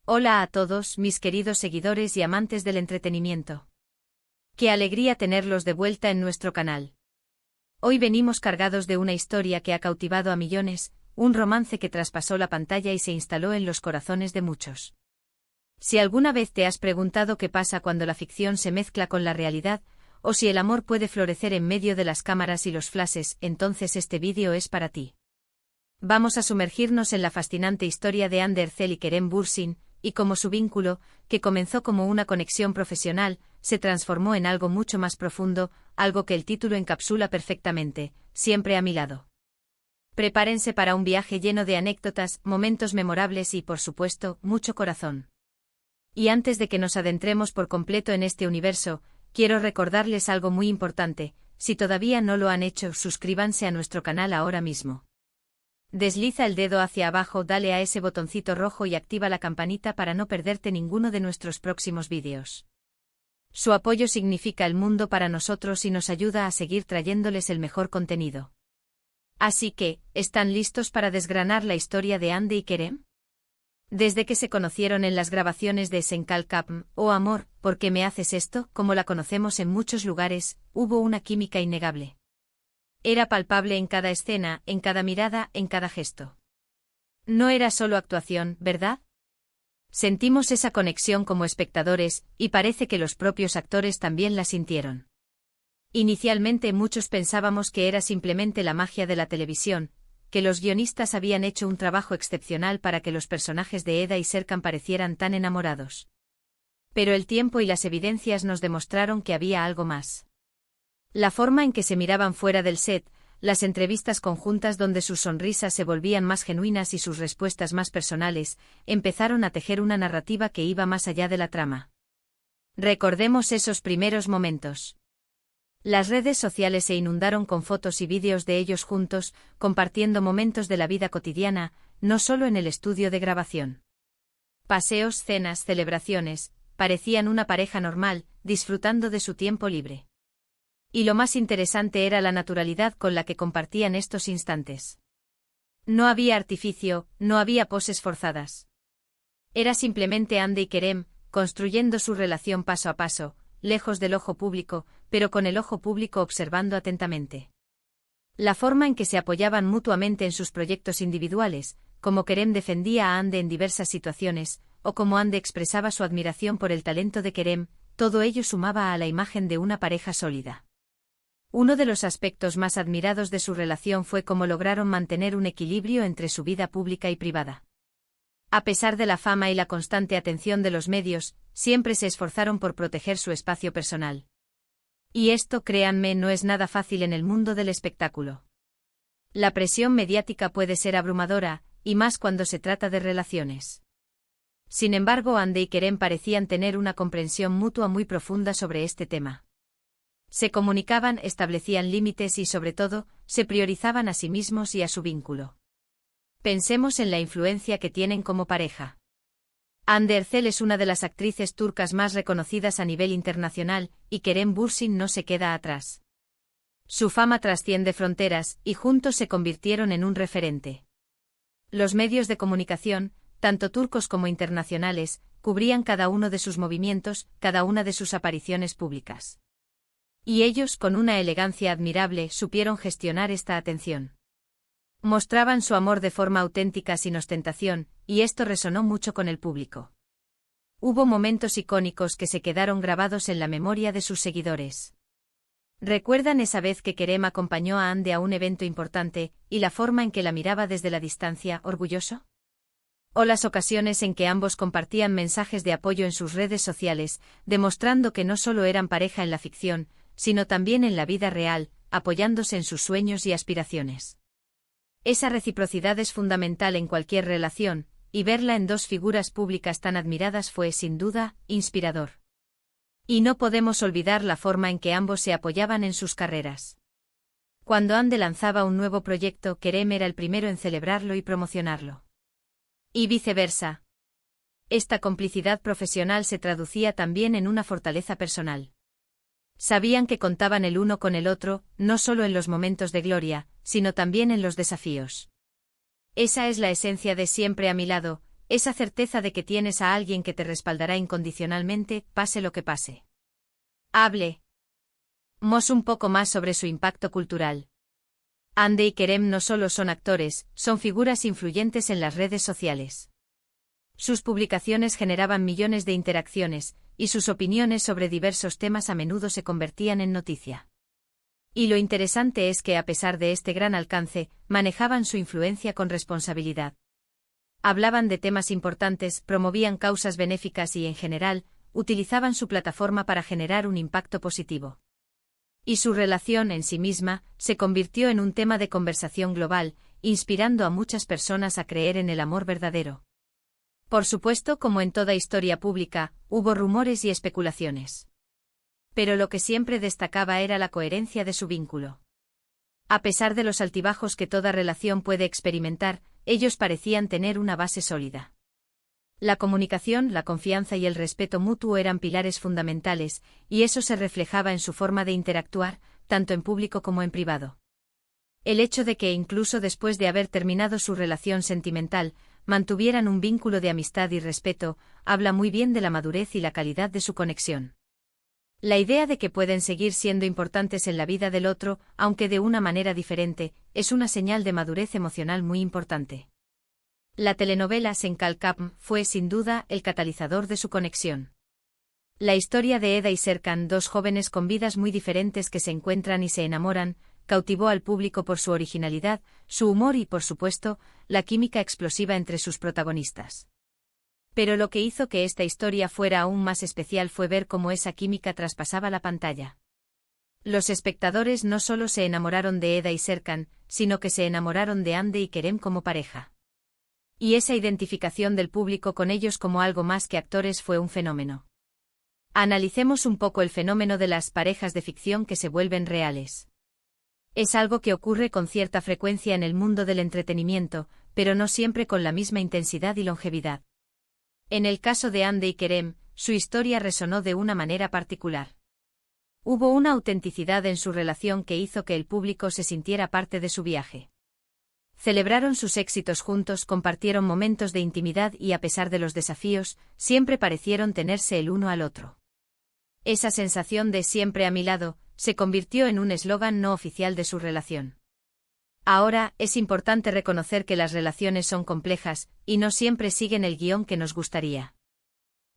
Hola a todos, mis queridos seguidores y amantes del entretenimiento. Qué alegría tenerlos de vuelta en nuestro canal. Hoy venimos cargados de una historia que ha cautivado a millones, un romance que traspasó la pantalla y se instaló en los corazones de muchos. Si alguna vez te has preguntado qué pasa cuando la ficción se mezcla con la realidad, o si el amor puede florecer en medio de las cámaras y los flashes, entonces este vídeo es para ti. Vamos a sumergirnos en la fascinante historia de Hande Erçel y Kerem Bürsin, y cómo su vínculo, que comenzó como una conexión profesional, se transformó en algo mucho más profundo, algo que el título encapsula perfectamente: Siempre a mi lado. Prepárense para un viaje lleno de anécdotas, momentos memorables y, por supuesto, mucho corazón. Y antes de que nos adentremos por completo en este universo, quiero recordarles algo muy importante: si todavía no lo han hecho, suscríbanse a nuestro canal ahora mismo. Desliza el dedo hacia abajo, dale a ese botoncito rojo y activa la campanita para no perderte ninguno de nuestros próximos vídeos. Su apoyo significa el mundo para nosotros y nos ayuda a seguir trayéndoles el mejor contenido. Así que, ¿están listos para desgranar la historia de Hande y Kerem? Desde que se conocieron en las grabaciones de Senkal Kapm, o Amor, ¿por qué me haces esto?, como la conocemos en muchos lugares, hubo una química innegable. Era palpable en cada escena, en cada mirada, en cada gesto. No era solo actuación, ¿verdad? Sentimos esa conexión como espectadores, y parece que los propios actores también la sintieron. Inicialmente muchos pensábamos que era simplemente la magia de la televisión, que los guionistas habían hecho un trabajo excepcional para que los personajes de Eda y Serkan parecieran tan enamorados. Pero el tiempo y las evidencias nos demostraron que había algo más. La forma en que se miraban fuera del set, las entrevistas conjuntas donde sus sonrisas se volvían más genuinas y sus respuestas más personales, empezaron a tejer una narrativa que iba más allá de la trama. Recordemos esos primeros momentos. Las redes sociales se inundaron con fotos y vídeos de ellos juntos, compartiendo momentos de la vida cotidiana, no solo en el estudio de grabación. Paseos, cenas, celebraciones, parecían una pareja normal, disfrutando de su tiempo libre. Y lo más interesante era la naturalidad con la que compartían estos instantes. No había artificio, no había poses forzadas. Era simplemente Hande y Kerem, construyendo su relación paso a paso, lejos del ojo público, pero con el ojo público observando atentamente. La forma en que se apoyaban mutuamente en sus proyectos individuales, como Kerem defendía a Hande en diversas situaciones, o como Hande expresaba su admiración por el talento de Kerem, todo ello sumaba a la imagen de una pareja sólida. Uno de los aspectos más admirados de su relación fue cómo lograron mantener un equilibrio entre su vida pública y privada. A pesar de la fama y la constante atención de los medios, siempre se esforzaron por proteger su espacio personal. Y esto, créanme, no es nada fácil en el mundo del espectáculo. La presión mediática puede ser abrumadora, y más cuando se trata de relaciones. Sin embargo, Hande y Kerem parecían tener una comprensión mutua muy profunda sobre este tema. Se comunicaban, establecían límites y, sobre todo, se priorizaban a sí mismos y a su vínculo. Pensemos en la influencia que tienen como pareja. Hande Erçel es una de las actrices turcas más reconocidas a nivel internacional, y Kerem Bürsin no se queda atrás. Su fama trasciende fronteras, y juntos se convirtieron en un referente. Los medios de comunicación, tanto turcos como internacionales, cubrían cada uno de sus movimientos, cada una de sus apariciones públicas. Y ellos, con una elegancia admirable, supieron gestionar esta atención. Mostraban su amor de forma auténtica sin ostentación, y esto resonó mucho con el público. Hubo momentos icónicos que se quedaron grabados en la memoria de sus seguidores. ¿Recuerdan esa vez que Kerem acompañó a Hande a un evento importante, y la forma en que la miraba desde la distancia, orgulloso? O las ocasiones en que ambos compartían mensajes de apoyo en sus redes sociales, demostrando que no solo eran pareja en la ficción, sino también en la vida real, apoyándose en sus sueños y aspiraciones. Esa reciprocidad es fundamental en cualquier relación, y verla en dos figuras públicas tan admiradas fue, sin duda, inspirador. Y no podemos olvidar la forma en que ambos se apoyaban en sus carreras. Cuando Hande lanzaba un nuevo proyecto, Kerem era el primero en celebrarlo y promocionarlo. Y viceversa. Esta complicidad profesional se traducía también en una fortaleza personal. Sabían que contaban el uno con el otro, no solo en los momentos de gloria, sino también en los desafíos. Esa es la esencia de Siempre a mi lado, Esa certeza de que tienes a alguien que te respaldará incondicionalmente, pase lo que pase. Hablemos un poco más sobre su impacto cultural. Hande y Kerem no solo son actores, son figuras influyentes en las redes sociales. Sus publicaciones generaban millones de interacciones, y sus opiniones sobre diversos temas a menudo se convertían en noticia. Y lo interesante es que a pesar de este gran alcance, manejaban su influencia con responsabilidad. Hablaban de temas importantes, promovían causas benéficas y, en general, utilizaban su plataforma para generar un impacto positivo. Y su relación en sí misma se convirtió en un tema de conversación global, inspirando a muchas personas a creer en el amor verdadero. Por supuesto, como en toda historia pública, hubo rumores y especulaciones. Pero lo que siempre destacaba era la coherencia de su vínculo. A pesar de los altibajos que toda relación puede experimentar, ellos parecían tener una base sólida. La comunicación, la confianza y el respeto mutuo eran pilares fundamentales, y eso se reflejaba en su forma de interactuar, tanto en público como en privado. El hecho de que incluso después de haber terminado su relación sentimental, mantuvieran un vínculo de amistad y respeto, habla muy bien de la madurez y la calidad de su conexión. La idea de que pueden seguir siendo importantes en la vida del otro, aunque de una manera diferente, es una señal de madurez emocional muy importante. La telenovela Senkalkam fue, sin duda, el catalizador de su conexión. La historia de Eda y Serkan, dos jóvenes con vidas muy diferentes que se encuentran y se enamoran, cautivó al público por su originalidad, su humor y, por supuesto, la química explosiva entre sus protagonistas. Pero lo que hizo que esta historia fuera aún más especial fue ver cómo esa química traspasaba la pantalla. Los espectadores no solo se enamoraron de Eda y Serkan, sino que se enamoraron de Hande y Kerem como pareja. Y esa identificación del público con ellos como algo más que actores fue un fenómeno. Analicemos un poco el fenómeno de las parejas de ficción que se vuelven reales. Es algo que ocurre con cierta frecuencia en el mundo del entretenimiento, pero no siempre con la misma intensidad y longevidad. En el caso de Hande y Kerem, su historia resonó de una manera particular. Hubo una autenticidad en su relación que hizo que el público se sintiera parte de su viaje. Celebraron sus éxitos juntos, compartieron momentos de intimidad y, a pesar de los desafíos, siempre parecieron tenerse el uno al otro. Esa sensación de siempre a mi lado se convirtió en un eslogan no oficial de su relación. Ahora, es importante reconocer que las relaciones son complejas, y no siempre siguen el guión que nos gustaría.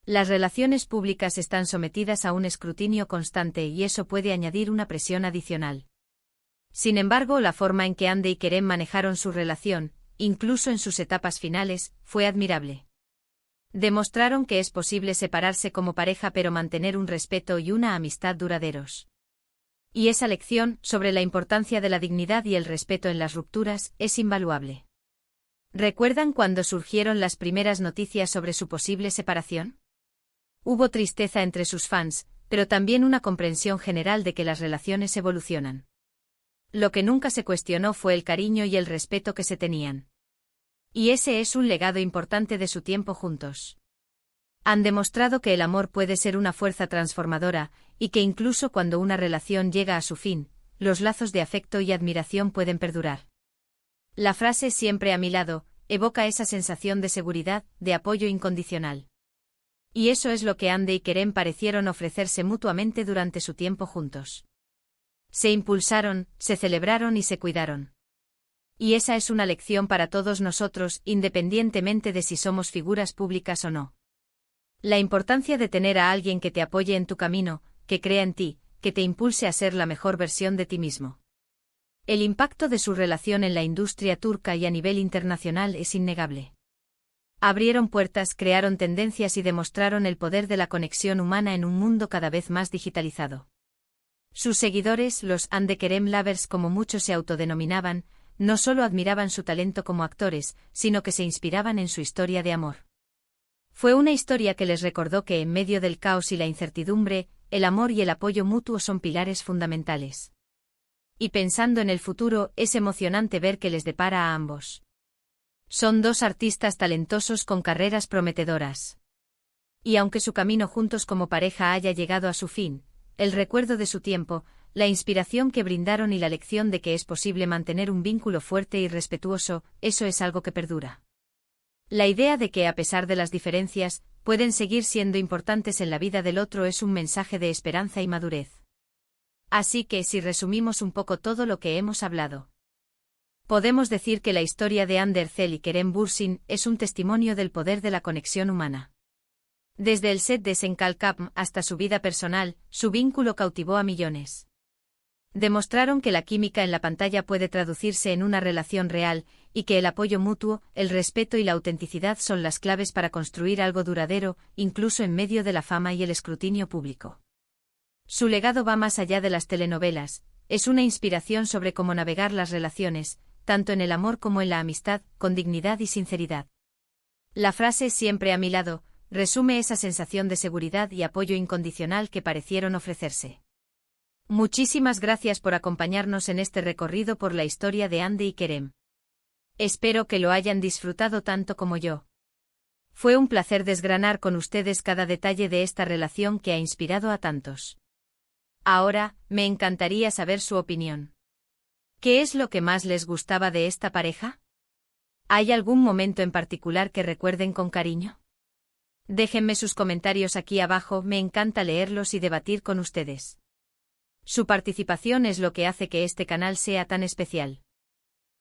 Las relaciones públicas están sometidas a un escrutinio constante y eso puede añadir una presión adicional. Sin embargo, la forma en que Hande y Kerem manejaron su relación, incluso en sus etapas finales, fue admirable. Demostraron que es posible separarse como pareja pero mantener un respeto y una amistad duraderos. Y esa lección, sobre la importancia de la dignidad y el respeto en las rupturas, es invaluable. ¿Recuerdan cuando surgieron las primeras noticias sobre su posible separación? Hubo tristeza entre sus fans, pero también una comprensión general de que las relaciones evolucionan. Lo que nunca se cuestionó fue el cariño y el respeto que se tenían. Y ese es un legado importante de su tiempo juntos. Han demostrado que el amor puede ser una fuerza transformadora, y que incluso cuando una relación llega a su fin, los lazos de afecto y admiración pueden perdurar. La frase siempre a mi lado evoca esa sensación de seguridad, de apoyo incondicional. Y eso es lo que Hande y Kerem parecieron ofrecerse mutuamente durante su tiempo juntos. Se impulsaron, se celebraron y se cuidaron. Y esa es una lección para todos nosotros, independientemente de si somos figuras públicas o no. La importancia de tener a alguien que te apoye en tu camino, que crea en ti, que te impulse a ser la mejor versión de ti mismo. El impacto de su relación en la industria turca y a nivel internacional es innegable. Abrieron puertas, crearon tendencias y demostraron el poder de la conexión humana en un mundo cada vez más digitalizado. Sus seguidores, los Hande Kerem Lovers como muchos se autodenominaban, no solo admiraban su talento como actores, sino que se inspiraban en su historia de amor. Fue una historia que les recordó que en medio del caos y la incertidumbre, el amor y el apoyo mutuo son pilares fundamentales. Y pensando en el futuro, es emocionante ver qué les depara a ambos. Son dos artistas talentosos con carreras prometedoras. Y aunque su camino juntos como pareja haya llegado a su fin, el recuerdo de su tiempo, la inspiración que brindaron y la lección de que es posible mantener un vínculo fuerte y respetuoso, eso es algo que perdura. La idea de que a pesar de las diferencias, pueden seguir siendo importantes en la vida del otro es un mensaje de esperanza y madurez. Así que si resumimos un poco todo lo que hemos hablado, podemos decir que la historia de Ander Zell y Kerem Bürsin es un testimonio del poder de la conexión humana. Desde el set de Senkalkapm hasta su vida personal, su vínculo cautivó a millones. Demostraron que la química en la pantalla puede traducirse en una relación real, y que el apoyo mutuo, el respeto y la autenticidad son las claves para construir algo duradero, incluso en medio de la fama y el escrutinio público. Su legado va más allá de las telenovelas, es una inspiración sobre cómo navegar las relaciones, tanto en el amor como en la amistad, con dignidad y sinceridad. La frase "siempre a mi lado" resume esa sensación de seguridad y apoyo incondicional que parecieron ofrecerse. Muchísimas gracias por acompañarnos en este recorrido por la historia de Hande y Kerem. Espero que lo hayan disfrutado tanto como yo. Fue un placer desgranar con ustedes cada detalle de esta relación que ha inspirado a tantos. Ahora, me encantaría saber su opinión. ¿Qué es lo que más les gustaba de esta pareja? ¿Hay algún momento en particular que recuerden con cariño? Déjenme sus comentarios aquí abajo, me encanta leerlos y debatir con ustedes. Su participación es lo que hace que este canal sea tan especial.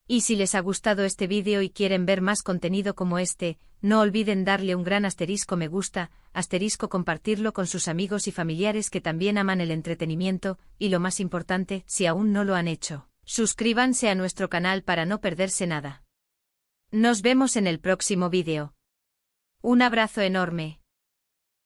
Y si les ha gustado este vídeo y quieren ver más contenido como este, no olviden darle un gran asterisco me gusta, asterisco compartirlo con sus amigos y familiares que también aman el entretenimiento, y lo más importante, si aún no lo han hecho, suscríbanse a nuestro canal para no perderse nada. Nos vemos en el próximo vídeo. Un abrazo enorme.